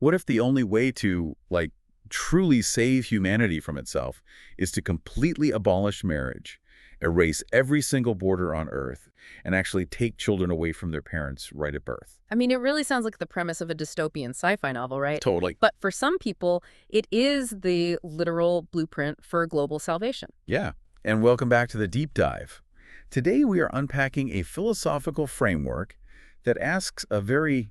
What if the only way to, truly save humanity from itself is to completely abolish marriage, erase every single border on Earth, and actually take children away from their parents right at birth? I mean, it really sounds like the premise of a dystopian sci-fi novel, right? Totally. But for some people, it is the literal blueprint for global salvation. Yeah. And welcome back to the Deep Dive. Today we are unpacking a philosophical framework that asks a very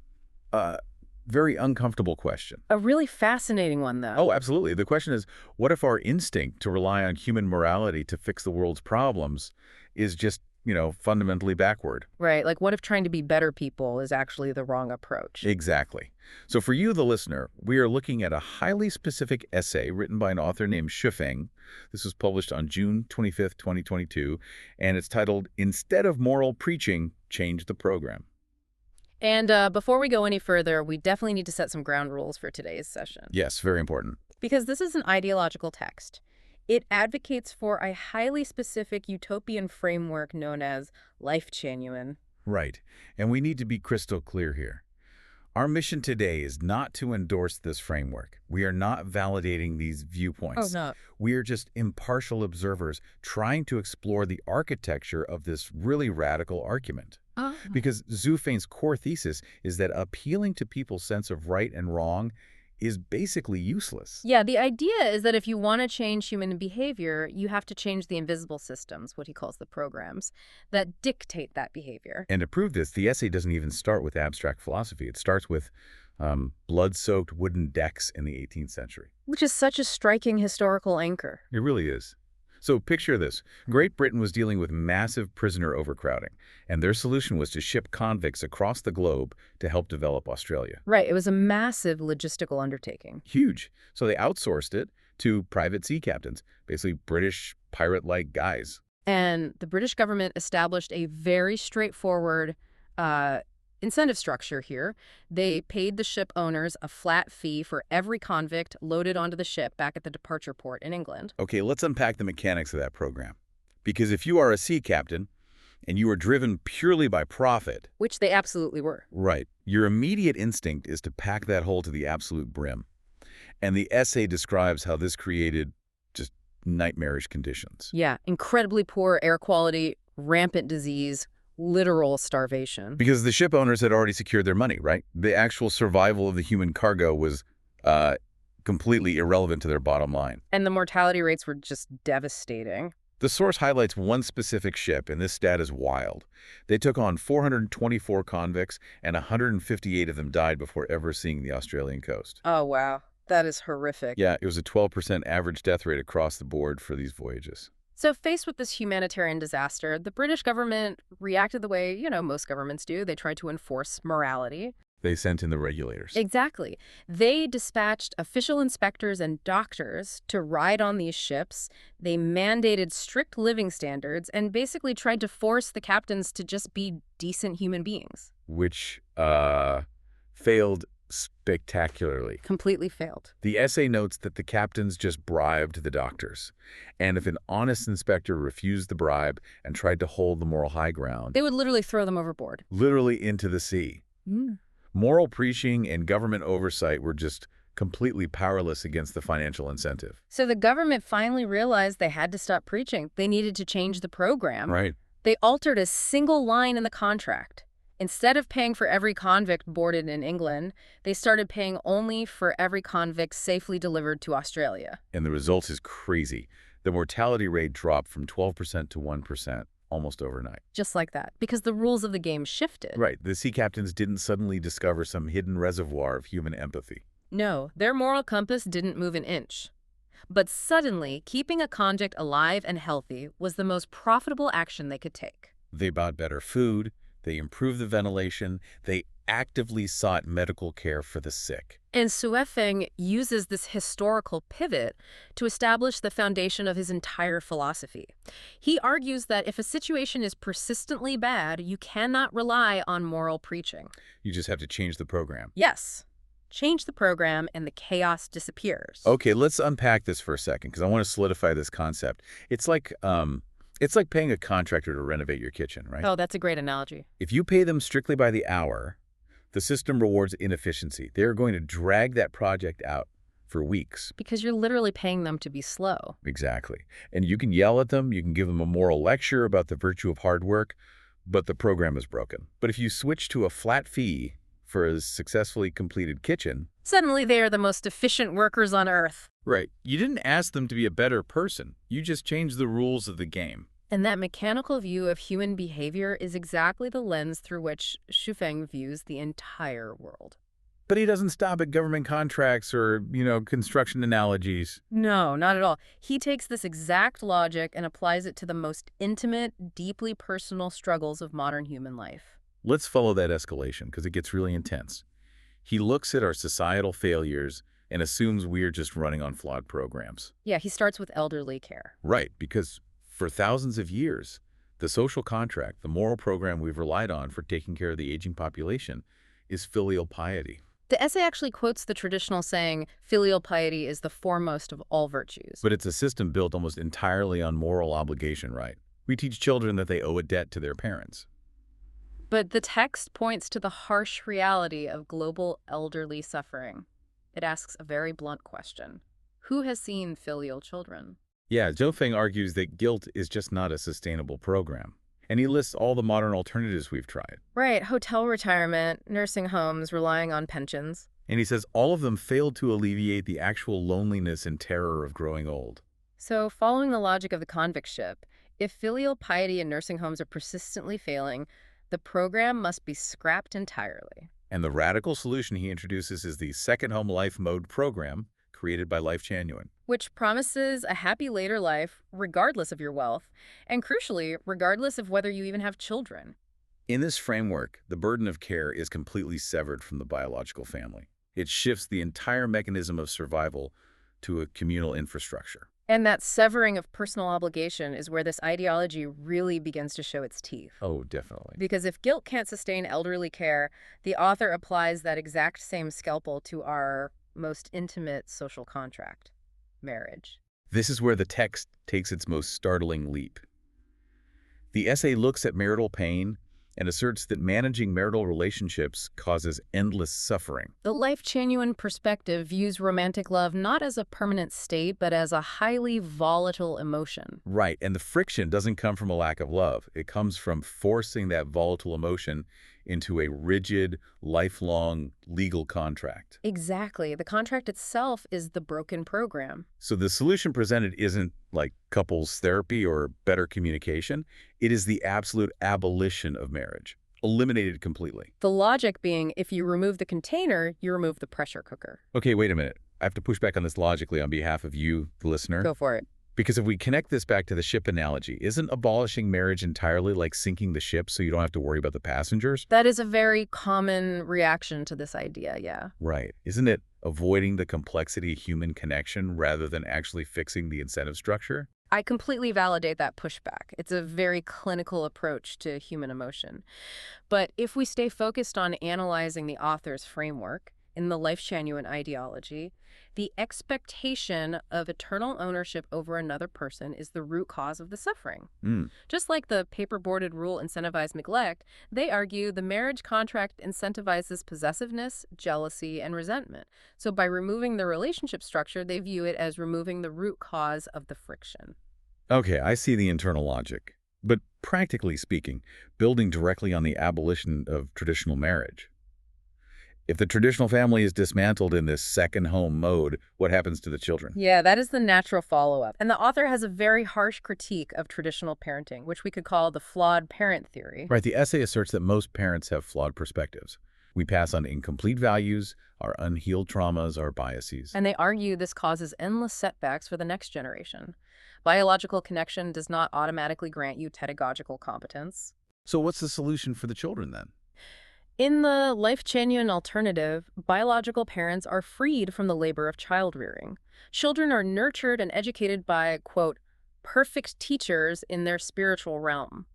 uncomfortable question. A really fascinating one, though. Oh, absolutely. The question is, what if our instinct to rely on human morality to fix the world's problems is just, fundamentally backward? Right, like what if trying to be better people is actually the wrong approach? Exactly. So for you, the listener, we are looking at a highly specific essay written by an author named Shifeng. This was published on June 25th, 2022, and it's titled, "Instead of Moral Preaching, Change the Program." And before we go any further, we definitely need to set some ground rules for today's session. Yes, very important. Because this is an ideological text. It advocates for a highly specific utopian framework known as Lifechanyuan. Right. And we need to be crystal clear here. Our mission today is not to endorse this framework. We are not validating these viewpoints. Oh, no. We are just impartial observers trying to explore the architecture of this really radical argument. Because Zhu Feng's core thesis is that appealing to people's sense of right and wrong is basically useless. Yeah, the idea is that if you want to change human behavior, you have to change the invisible systems, what he calls the programs, that dictate that behavior. And to prove this, the essay doesn't even start with abstract philosophy. It starts with blood-soaked wooden decks in the 18th century. Which is such a striking historical anchor. It really is. So picture this. Great Britain was dealing with massive prisoner overcrowding, and their solution was to ship convicts across the globe to help develop Australia. Right, it was a massive logistical undertaking. Huge. So they outsourced it to private sea captains, basically British pirate-like guys. And the British government established a very straightforward incentive structure here. They paid the ship owners a flat fee for every convict loaded onto the ship back at the departure port in England. Okay, let's unpack the mechanics of that program. Because if you are a sea captain and you are driven purely by profit... Which they absolutely were. Right. Your immediate instinct is to pack that hole to the absolute brim. And the essay describes how this created just nightmarish conditions. Yeah, incredibly poor air quality, rampant disease, literal starvation. Because the ship owners had already secured their money, right? The actual survival of the human cargo was completely irrelevant to their bottom line. And the mortality rates were just devastating. The source highlights one specific ship, and this stat is wild. They took on 424 convicts, and 158 of them died before ever seeing the Australian coast. Oh, wow. That is horrific. Yeah, it was a 12% average death rate across the board for these voyages. So faced with this humanitarian disaster, the British government reacted the way, most governments do. They tried to enforce morality. They sent in the regulators. Exactly. They dispatched official inspectors and doctors to ride on these ships. They mandated strict living standards and basically tried to force the captains to just be decent human beings. Which failed spectacularly. Completely failed. The essay notes that the captains just bribed the doctors. And if an honest inspector refused the bribe and tried to hold the moral high ground... They would literally throw them overboard. Literally into the sea. Moral preaching and government oversight were just completely powerless against the financial incentive. So the government finally realized they had to stop preaching. They needed to change the program. Right. They altered a single line in the contract. Instead of paying for every convict boarded in England, they started paying only for every convict safely delivered to Australia. And the result is crazy. The mortality rate dropped from 12% to 1% almost overnight. Just like that, because the rules of the game shifted. Right. The sea captains didn't suddenly discover some hidden reservoir of human empathy. No, their moral compass didn't move an inch. But suddenly, keeping a convict alive and healthy was the most profitable action they could take. They bought better food. They improved the ventilation. They actively sought medical care for the sick. And Shifeng uses this historical pivot to establish the foundation of his entire philosophy. He argues that if a situation is persistently bad, you cannot rely on moral preaching. You just have to change the program. Yes. Change the program and the chaos disappears. Okay, let's unpack this for a second because I want to solidify this concept. It's like paying a contractor to renovate your kitchen, right? Oh, that's a great analogy. If you pay them strictly by the hour, The system rewards inefficiency. They're going to drag that project out for weeks. Because you're literally paying them to be slow. Exactly. And you can yell at them, you can give them a moral lecture about the virtue of hard work, but the program is broken. But if you switch to a flat fee for a successfully completed kitchen, suddenly they are the most efficient workers on Earth. right, you didn't ask them to be a better person. You just changed the rules of the game. And that mechanical view of human behavior is exactly the lens through which Xufeng views the entire world. But he doesn't stop at government contracts or, construction analogies. No, not at all. He takes this exact logic and applies it to the most intimate, deeply personal struggles of modern human life. Let's follow that escalation because it gets really intense. He looks at our societal failures and assumes we're just running on flawed programs. Yeah, he starts with elderly care. Right, because for thousands of years, the social contract, the moral program we've relied on for taking care of the aging population, is filial piety. The essay actually quotes the traditional saying, filial piety is the foremost of all virtues. But it's a system built almost entirely on moral obligation, right? We teach children that they owe a debt to their parents. But the text points to the harsh reality of global elderly suffering. It asks a very blunt question. Who has seen filial children? Yeah, Xufeng argues that guilt is just not a sustainable program. And he lists all the modern alternatives we've tried. Right, hotel retirement, nursing homes relying on pensions. And he says all of them failed to alleviate the actual loneliness and terror of growing old. So, following the logic of the convict ship, if filial piety in nursing homes are persistently failing, the program must be scrapped entirely. And the radical solution he introduces is the Second Home Life Mode program created by Lifechanyuan, which promises a happy later life regardless of your wealth, and crucially, regardless of whether you even have children. In this framework, the burden of care is completely severed from the biological family. It shifts the entire mechanism of survival to a communal infrastructure. And that severing of personal obligation is where this ideology really begins to show its teeth. Oh, definitely. Because if guilt can't sustain elderly care, the author applies that exact same scalpel to our most intimate social contract, marriage. This is where the text takes its most startling leap. The essay looks at marital pain and asserts that managing marital relationships causes endless suffering. The Lifechanyuan perspective views romantic love not as a permanent state, but as a highly volatile emotion. Right, and the friction doesn't come from a lack of love. It comes from forcing that volatile emotion into a rigid, lifelong legal contract. Exactly. The contract itself is the broken program. So the solution presented isn't like couples therapy or better communication. It is the absolute abolition of marriage, eliminated completely. The logic being, if you remove the container, you remove the pressure cooker. Okay, wait a minute. I have to push back on this logically on behalf of you, the listener. Go for it. Because if we connect this back to the ship analogy, isn't abolishing marriage entirely like sinking the ship so you don't have to worry about the passengers? That is a very common reaction to this idea, yeah. Right. Isn't it avoiding the complexity of human connection rather than actually fixing the incentive structure? I completely validate that pushback. It's a very clinical approach to human emotion. But if we stay focused on analyzing the author's framework in the Lifechanyuan ideology, the expectation of eternal ownership over another person is the root cause of the suffering. Just like the paper-boarded rule incentivized neglect, they argue the marriage contract incentivizes possessiveness, jealousy, and resentment. So by removing the relationship structure, they view it as removing the root cause of the friction. Okay, I see the internal logic. But practically speaking, building directly on the abolition of traditional marriage. If the traditional family is dismantled in this second home mode, what happens to the children? Yeah, that is the natural follow-up. And the author has a very harsh critique of traditional parenting, which we could call the flawed parent theory. Right, the essay asserts that most parents have flawed perspectives. We pass on incomplete values, our unhealed traumas, our biases. And they argue this causes endless setbacks for the next generation. Biological connection does not automatically grant you pedagogical competence. So what's the solution for the children then? In the Lifechanyuan alternative, biological parents are freed from the labor of child-rearing. Children are nurtured and educated by, quote, perfect teachers in their spiritual realm.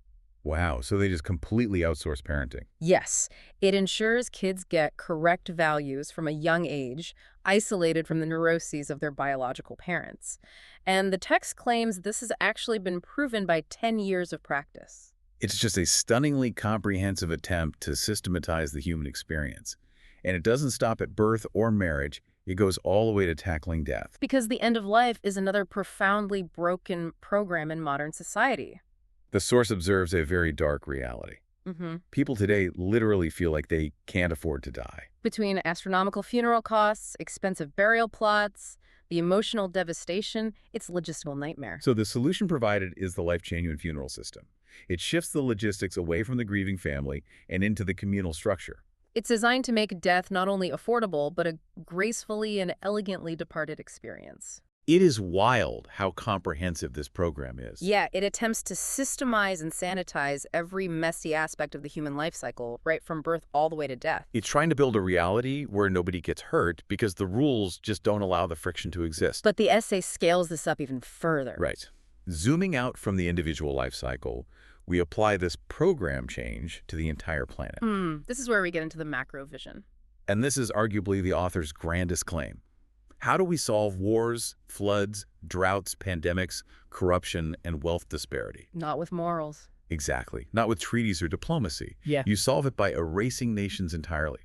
Wow, so they just completely outsource parenting. Yes, it ensures kids get correct values from a young age, isolated from the neuroses of their biological parents. And the text claims this has actually been proven by 10 years of practice. It's just a stunningly comprehensive attempt to systematize the human experience. And it doesn't stop at birth or marriage. It goes all the way to tackling death. Because the end of life is another profoundly broken program in modern society. The source observes a very dark reality. People today literally feel like they can't afford to die. Between astronomical funeral costs, expensive burial plots, the emotional devastation, it's a logistical nightmare. So the solution provided is the Lifechanyuan funeral system. It shifts the logistics away from the grieving family and into the communal structure. It's designed to make death not only affordable, but a gracefully and elegantly departed experience. It is wild how comprehensive this program is. Yeah, it attempts to systemize and sanitize every messy aspect of the human life cycle, right from birth all the way to death. It's trying to build a reality where nobody gets hurt because the rules just don't allow the friction to exist. But the essay scales this up even further. Right. Zooming out from the individual life cycle, we apply this program change to the entire planet. This is where we get into the macro vision. And this is arguably the author's grandest claim. How do we solve wars, floods, droughts, pandemics, corruption, and wealth disparity? Not with morals. Exactly. Not with treaties or diplomacy. Yeah. You solve it by erasing nations entirely.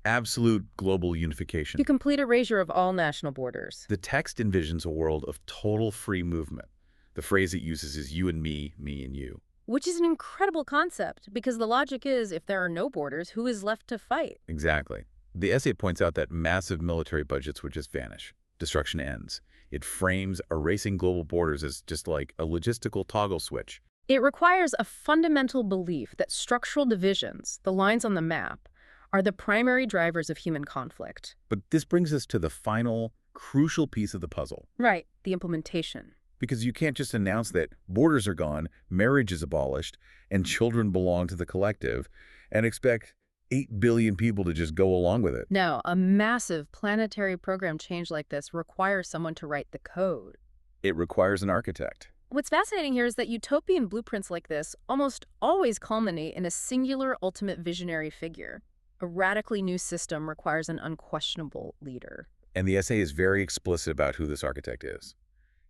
Absolute global unification. You complete erasure of all national borders. The text envisions a world of total free movement. The phrase it uses is you and me and you. Which is an incredible concept, because the logic is if there are no borders, who is left to fight? Exactly. The essay points out that massive military budgets would just vanish. Destruction ends. It frames erasing global borders as just like a logistical toggle switch. It requires a fundamental belief that structural divisions, the lines on the map, are the primary drivers of human conflict. But this brings us to the final, crucial piece of the puzzle. Right, the implementation. Because you can't just announce that borders are gone, marriage is abolished, and children belong to the collective, and expect 8 billion people to just go along with it. No, a massive planetary program change like this requires someone to write the code. It requires an architect. What's fascinating here is that utopian blueprints like this almost always culminate in a singular ultimate visionary figure. A radically new system requires an unquestionable leader. And the essay is very explicit about who this architect is.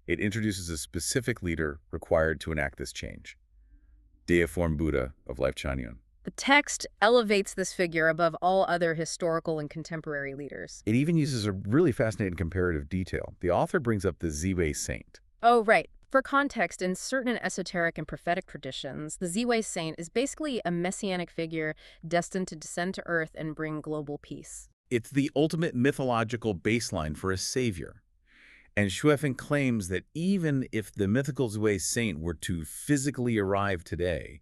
It introduces a specific leader required to enact this change. Deiform Buddha of Lifechanyuan. The text elevates this figure above all other historical and contemporary leaders. It even uses a really fascinating comparative detail. The author brings up the Ziwei saint. Oh, right. For context, in certain esoteric and prophetic traditions, the Ziwei saint is basically a messianic figure destined to descend to Earth and bring global peace. It's the ultimate mythological baseline for a savior. And Shuefen claims that even if the mythical Ziwei saint were to physically arrive today,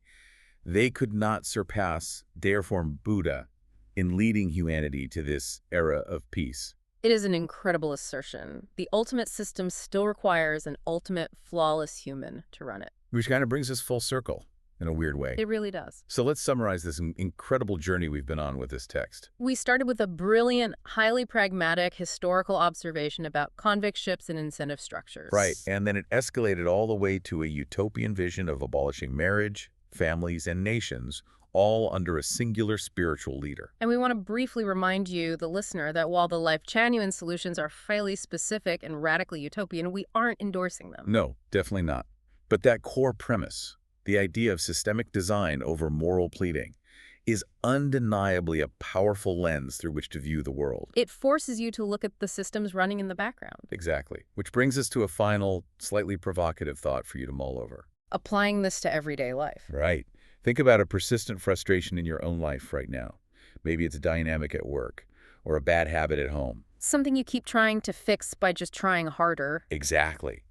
they could not surpass Deiform Buddha in leading humanity to this era of peace. It is an incredible assertion. The ultimate system still requires an ultimate, flawless human to run it. Which kind of brings us full circle in a weird way. It really does. So let's summarize this incredible journey we've been on with this text. We started with a brilliant, highly pragmatic historical observation about convict ships and incentive structures. Right, and then it escalated all the way to a utopian vision of abolishing marriage, families, and nations, all under a singular spiritual leader. And we want to briefly remind you, the listener, that while the Lifechanyuan solutions are fairly specific and radically utopian, we aren't endorsing them. No, definitely not. But that core premise, the idea of systemic design over moral pleading, is undeniably a powerful lens through which to view the world. It forces you to look at the systems running in the background. Exactly. Which brings us to a final, slightly provocative thought for you to mull over. Applying this to everyday life. Right. Think about a persistent frustration in your own life right now. Maybe it's a dynamic at work or a bad habit at home. Something you keep trying to fix by just trying harder. Exactly.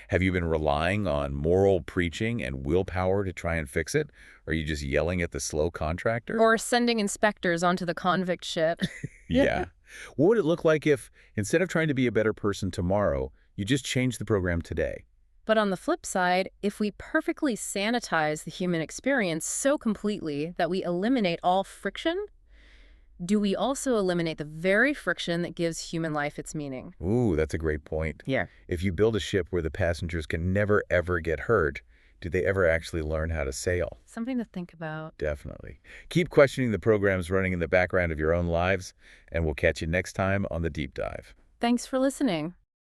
Have you been relying on moral preaching and willpower to try and fix it? Or are you just yelling at the slow contractor? Or sending inspectors onto the convict ship. Yeah. What would it look like if, instead of trying to be a better person tomorrow, you just changed the program today? But on the flip side, if we perfectly sanitize the human experience so completely that we eliminate all friction, do we also eliminate the very friction that gives human life its meaning? Ooh, that's a great point. Yeah. If you build a ship where the passengers can never, ever get hurt, do they ever actually learn how to sail? Something to think about. Definitely. Keep questioning the programs running in the background of your own lives, and we'll catch you next time on The Deep Dive. Thanks for listening.